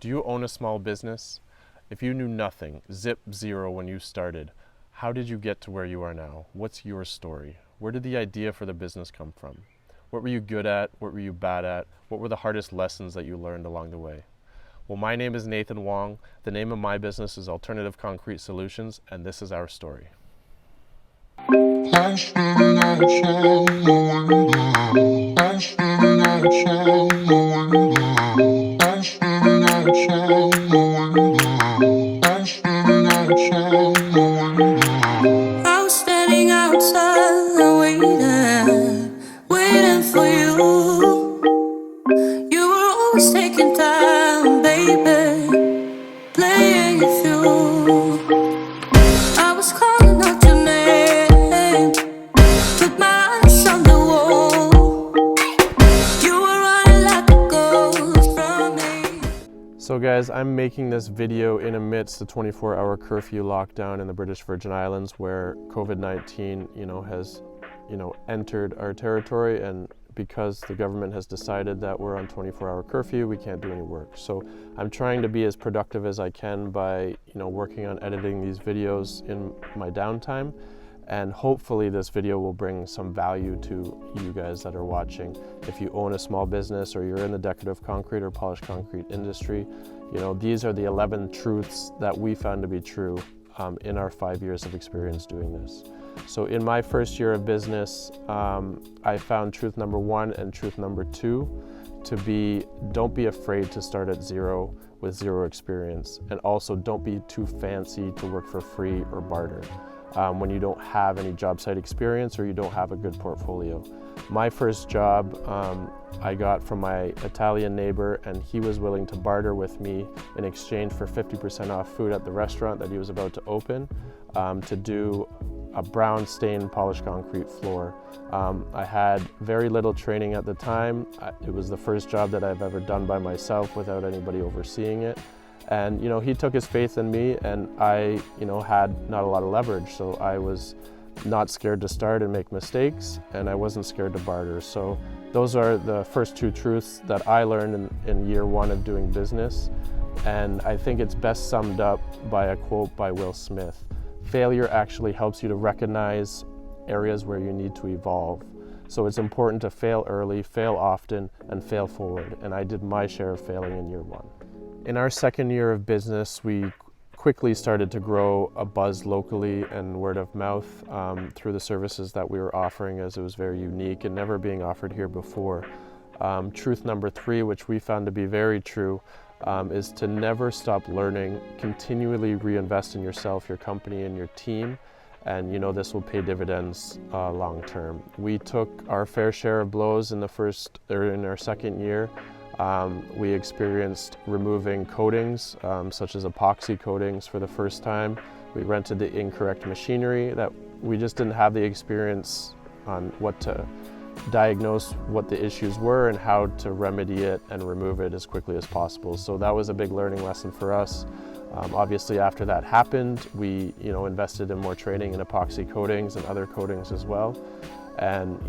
Do you own a small business? If you knew nothing, zero when you started, how did you get to where you are now? What's your story? Where did the idea for the business come from? What were you good at? What were you bad at? What were the hardest lessons that you learned along the way? Well, my name is Nathan Wong. The name of my business is Alternative Concrete Solutions, and this is our story. I was standing outside waiting for you. You were always taking time, baby, playing it through. I was calling out your name, put my eyes on the wall. You were running like a ghost from me. So guys, I'm making this video in amidst the 24-hour curfew lockdown in the British Virgin Islands, where COVID-19, has, entered our territory, and because the government has decided that we're on 24-hour curfew, we can't do any work. So I'm trying to be as productive as I can by, working on editing these videos in my downtime. And hopefully this video will bring some value to you guys that are watching. If you own a small business or you're in the decorative concrete or polished concrete industry, these are the 11 truths that we found to be true in our 5 years of experience doing this. So in my first year of business, I found truth number 1 and truth number 2 to be, don't be afraid to start at zero with zero experience. And also don't be too fancy to work for free or barter when you don't have any job site experience or you don't have a good portfolio. My first job I got from my Italian neighbor, and he was willing to barter with me in exchange for 50% off food at the restaurant that he was about to open to do a brown stained polished concrete floor. I had very little training at the time. It was the first job that I've ever done by myself without anybody overseeing it. And he took his faith in me, and I had not a lot of leverage, so I was not scared to start and make mistakes, and I wasn't scared to barter. So those are the first 2 truths that I learned in year 1 of doing business. And I think it's best summed up by a quote by Will Smith: failure actually helps you to recognize areas where you need to evolve. So it's important to fail early, fail often, and fail forward. And I did my share of failing in year 1. In our second year of business, we quickly started to grow a buzz locally and word of mouth through the services that we were offering, as it was very unique and never being offered here before. Truth number 3, which we found to be very true, is to never stop learning, continually reinvest in yourself, your company, and your team, and this will pay dividends long term. We took our fair share of blows in our second year. We experienced removing coatings, such as epoxy coatings, for the first time. We rented the incorrect machinery, that we just didn't have the experience on what to diagnose what the issues were and how to remedy it and remove it as quickly as possible. So that was a big learning lesson for us. Obviously after that happened, we invested in more training in epoxy coatings and other coatings as well. And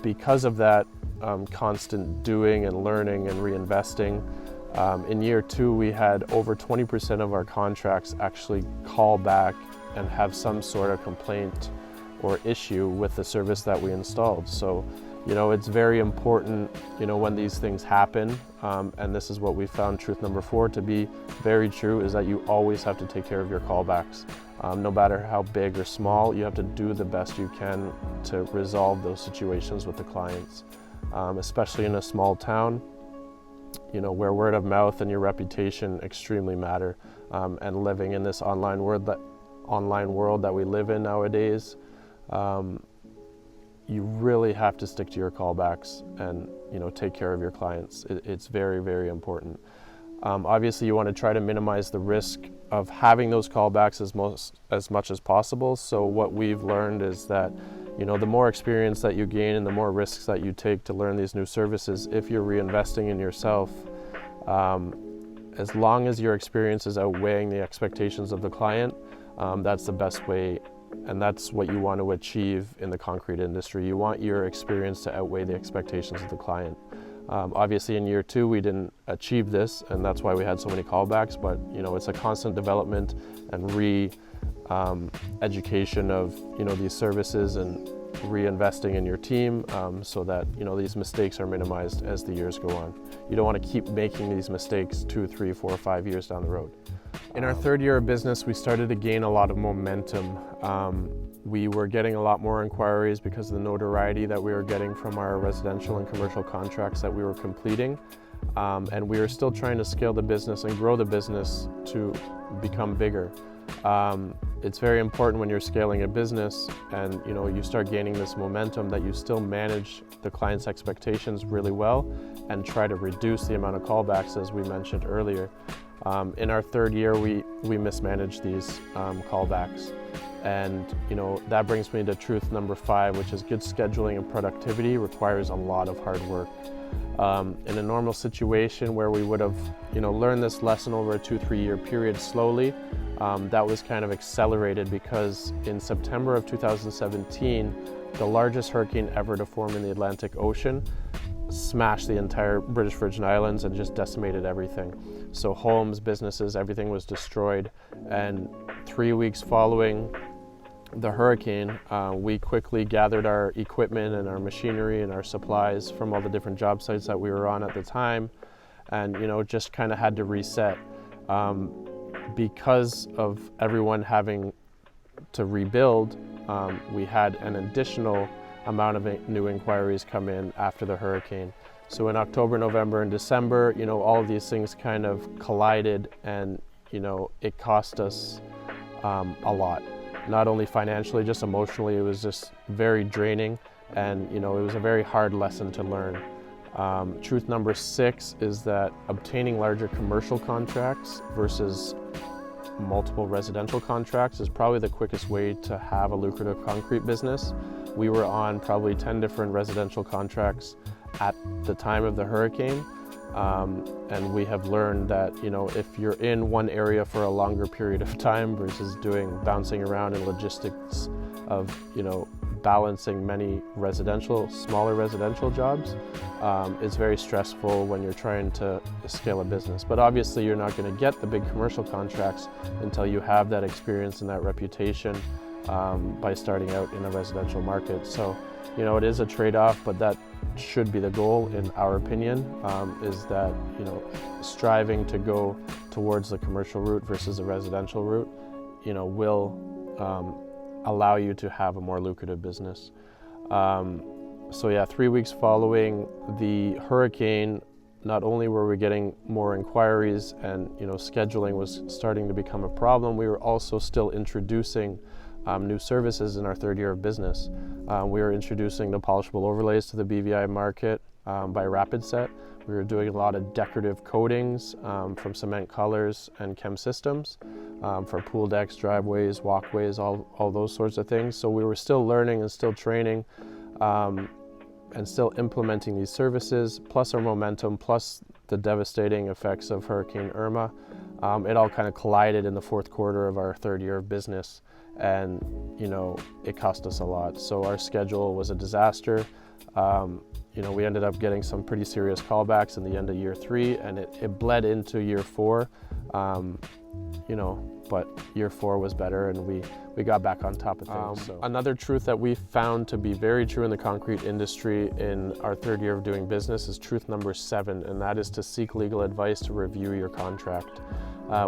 because of that constant doing and learning and reinvesting, in year 2 we had over 20% of our contracts actually call back and have some sort of complaint or issue with the service that we installed. So it's very important when these things happen, and this is what we found truth number 4 to be very true, is that you always have to take care of your callbacks. No matter how big or small, you have to do the best you can to resolve those situations with the clients, especially in a small town, where word of mouth and your reputation extremely matter. And living in this online world that we live in nowadays, you really have to stick to your callbacks and take care of your clients. It's very, very important. Obviously you want to try to minimize the risk of having those callbacks as much as possible. So what we've learned is that the more experience that you gain and the more risks that you take to learn these new services, if you're reinvesting in yourself, as long as your experience is outweighing the expectations of the client, that's the best way, and that's what you want to achieve in the concrete industry. You want your experience to outweigh the expectations of the client. Obviously in year 2 we didn't achieve this, and that's why we had so many callbacks, but it's a constant development and education of these services, and reinvesting in your team so that these mistakes are minimized as the years go on. You don't want to keep making these mistakes 2, 3, 4, 5 years down the road. In our 3rd year of business, we started to gain a lot of momentum. We were getting a lot more inquiries because of the notoriety that we were getting from our residential and commercial contracts that we were completing. And we were still trying to scale the business and grow the business to become bigger. It's very important when you're scaling a business and you start gaining this momentum that you still manage the client's expectations really well and try to reduce the amount of callbacks, as we mentioned earlier. In our 3rd year, we mismanaged these callbacks. And that brings me to truth number 5, which is good scheduling and productivity requires a lot of hard work. In a normal situation where we would have learned this lesson over a 2-3 year period slowly, that was kind of accelerated because in September of 2017, the largest hurricane ever to form in the Atlantic Ocean smashed the entire British Virgin Islands and just decimated everything. So homes, businesses, everything was destroyed. And 3 weeks following the hurricane, we quickly gathered our equipment and our machinery and our supplies from all the different job sites that we were on at the time, and just kind of had to reset. Because of everyone having to rebuild, we had an additional amount of new inquiries come in after the hurricane. So in October, November, and December, all of these things kind of collided, and it cost us a lot. Not only financially, just emotionally. It was just very draining, and it was a very hard lesson to learn. Truth number 6 is that obtaining larger commercial contracts versus multiple residential contracts is probably the quickest way to have a lucrative concrete business. We were on probably 10 different residential contracts at the time of the hurricane. And we have learned that, if you're in one area for a longer period of time versus bouncing around in logistics of, balancing many smaller residential jobs, it's very stressful when you're trying to scale a business. But obviously you're not going to get the big commercial contracts until you have that experience and that reputation by starting out in a residential market. So, it is a trade-off, but that should be the goal, in our opinion, is that, striving to go towards the commercial route versus the residential route, will allow you to have a more lucrative business. So yeah, 3 weeks following the hurricane, not only were we getting more inquiries and scheduling was starting to become a problem, we were also still introducing new services in our 3rd year of business. We were introducing the polishable overlays to the BVI market by Rapid Set. We were doing a lot of decorative coatings from cement colors and chem systems for pool decks, driveways, walkways, all those sorts of things. So we were still learning and still training and still implementing these services, plus our momentum, plus the devastating effects of Hurricane Irma. It all kind of collided in the 4th quarter of our 3rd year of business, and it cost us a lot. So our schedule was a disaster. We ended up getting some pretty serious callbacks in the end of year 3, and it bled into year 4. But year 4 was better, and we got back on top of things. So. Another truth that we found to be very true in the concrete industry in our 3rd year of doing business is truth number 7, and that is to seek legal advice to review your contract.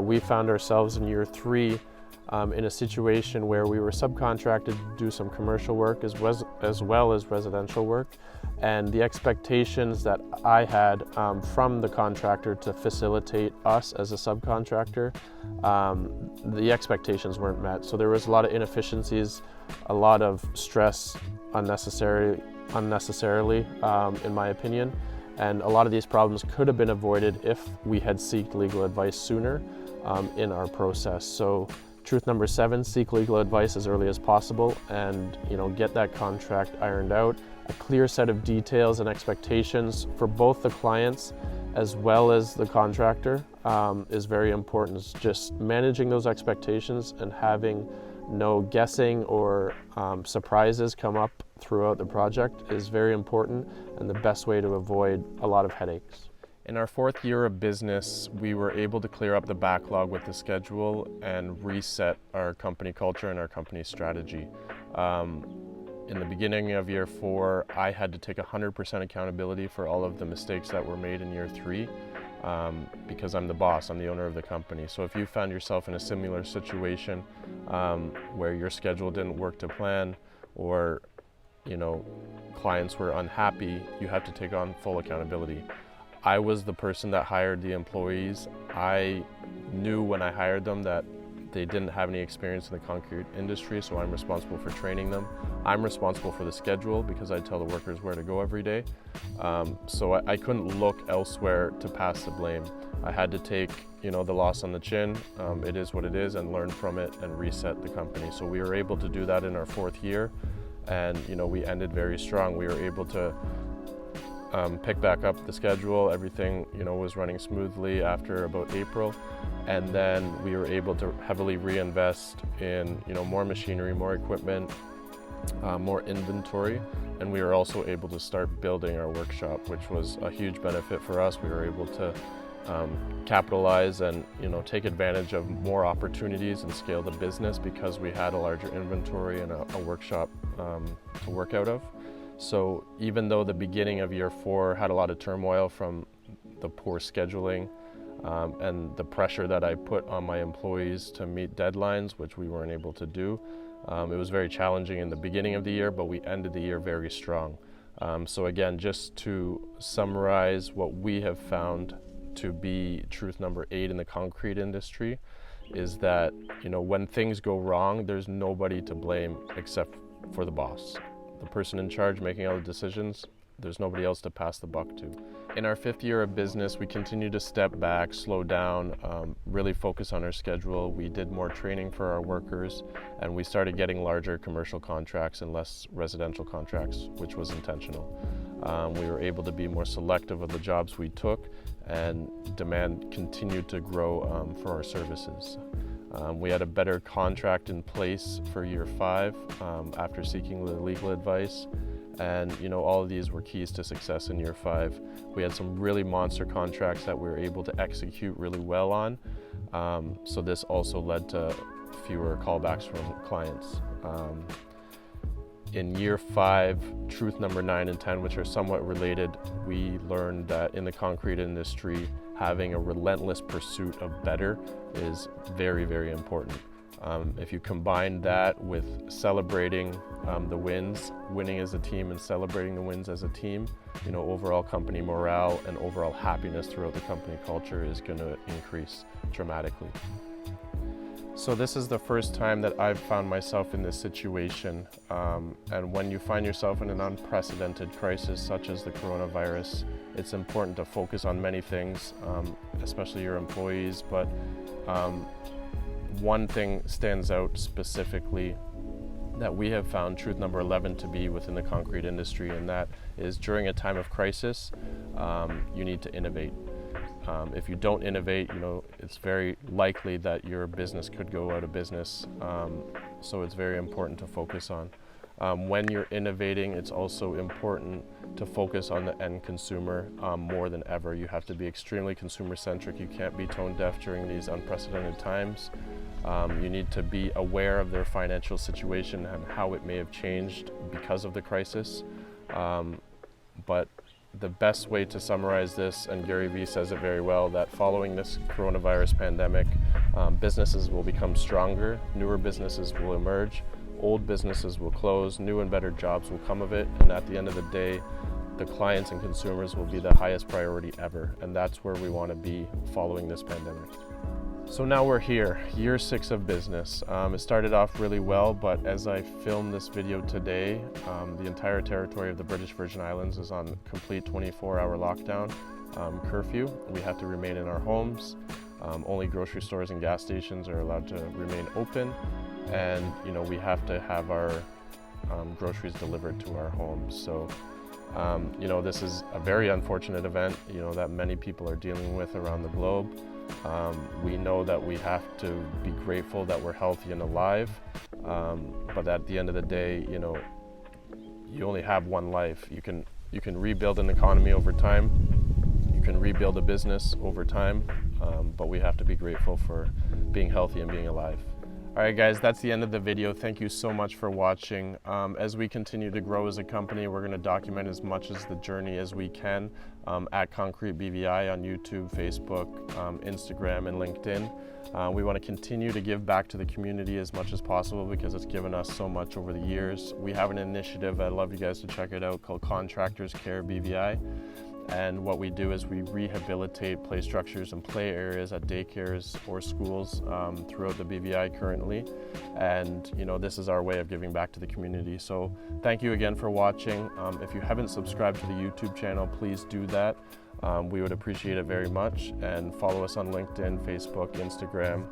We found ourselves in year 3 in a situation where we were subcontracted to do some commercial work as well as residential work. And the expectations that I had from the contractor to facilitate us as a subcontractor, the expectations weren't met. So there was a lot of inefficiencies, a lot of stress unnecessarily, in my opinion. And a lot of these problems could have been avoided if we had sought legal advice sooner in our process. So truth number 7, seek legal advice as early as possible and get that contract ironed out. A clear set of details and expectations for both the clients as well as the contractor is very important. It's just managing those expectations and having no guessing or surprises come up throughout the project is very important, and the best way to avoid a lot of headaches. In our 4th year of business, we were able to clear up the backlog with the schedule and reset our company culture and our company strategy. In the beginning of year 4, I had to take 100% accountability for all of the mistakes that were made in year 3 because I'm the boss, I'm the owner of the company. So if you found yourself in a similar situation where your schedule didn't work to plan, or clients were unhappy, you have to take on full accountability. I was the person that hired the employees. I knew when I hired them that they didn't have any experience in the concrete industry, so I'm responsible for training them. I'm responsible for the schedule because I tell the workers where to go every day. So I couldn't look elsewhere to pass the blame. I had to take the loss on the chin, it is what it is, and learn from it and reset the company. So we were able to do that in our 4th year, and we ended very strong. We were able to pick back up the schedule. Everything was running smoothly after about April, and then we were able to heavily reinvest in more machinery, more equipment, more inventory, and we were also able to start building our workshop, which was a huge benefit for us. We were able to capitalize and take advantage of more opportunities and scale the business because we had a larger inventory and a workshop to work out of. So even though the beginning of year 4 had a lot of turmoil from the poor scheduling and the pressure that I put on my employees to meet deadlines, which we weren't able to do, it was very challenging in the beginning of the year, but we ended the year very strong. So again, just to summarize what we have found to be truth number 8 in the concrete industry is that when things go wrong, there's nobody to blame except for the boss. The person in charge making all the decisions, there's nobody else to pass the buck to. In our 5th year of business, we continued to step back, slow down, really focus on our schedule. We did more training for our workers, and we started getting larger commercial contracts and less residential contracts, which was intentional. We were able to be more selective of the jobs we took, and demand continued to grow for our services. We had a better contract in place for year 5 after seeking the legal advice, and all of these were keys to success in year 5. We had some really monster contracts that we were able to execute really well on, so this also led to fewer callbacks from clients. In year 5, truth number 9 and 10, which are somewhat related, we learned that in the concrete industry, having a relentless pursuit of better is very, very important. If you combine that with celebrating the wins, winning as a team and celebrating the wins as a team, overall company morale and overall happiness throughout the company culture is going to increase dramatically. So this is the first time that I've found myself in this situation, and when you find yourself in an unprecedented crisis such as the coronavirus, it's important to focus on many things, especially your employees, but one thing stands out specifically that we have found truth number 11 to be within the concrete industry, and that is during a time of crisis, you need to innovate. If you don't innovate, it's very likely that your business could go out of business. So it's very important to focus on. When you're innovating, it's also important to focus on the end consumer more than ever. You have to be extremely consumer-centric. You can't be tone deaf during these unprecedented times. You need to be aware of their financial situation and how it may have changed because of the crisis. But the best way to summarize this, and Gary Vee says it very well, that following this coronavirus pandemic, businesses will become stronger, newer businesses will emerge, old businesses will close, new and better jobs will come of it, and at the end of the day, the clients and consumers will be the highest priority ever, and that's where we want to be following this pandemic. So now we're here, year 6 of business. It started off really well, but as I film this video today, the entire territory of the British Virgin Islands is on complete 24-hour lockdown, curfew. We have to remain in our homes. Only grocery stores and gas stations are allowed to remain open, and we have to have our groceries delivered to our homes. So this is a very unfortunate event, that many people are dealing with around the globe. We know that we have to be grateful that we're healthy and alive, but at the end of the day, you know, you only have one life. You can rebuild an economy over time, you can rebuild a business over time, but we have to be grateful for being healthy and being alive. All right, guys, that's the end of the video. Thank you so much for watching. As we continue to grow as a company, we're going to document as much as the journey as we can at Concrete BVI on YouTube, Facebook, Instagram, and LinkedIn. We want to continue to give back to the community as much as possible because it's given us so much over the years. We have an initiative, I'd love you guys to check it out, called Contractors Care BVI. And what we do is we rehabilitate play structures and play areas at daycares or schools throughout the BVI currently. And you know, this is our way of giving back to the community. So thank you again for watching. If you haven't subscribed to the YouTube channel, please do that. We would appreciate it very much. And follow us on LinkedIn, Facebook, Instagram,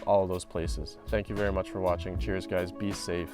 all of those places. Thank you very much for watching. Cheers, guys. Be safe.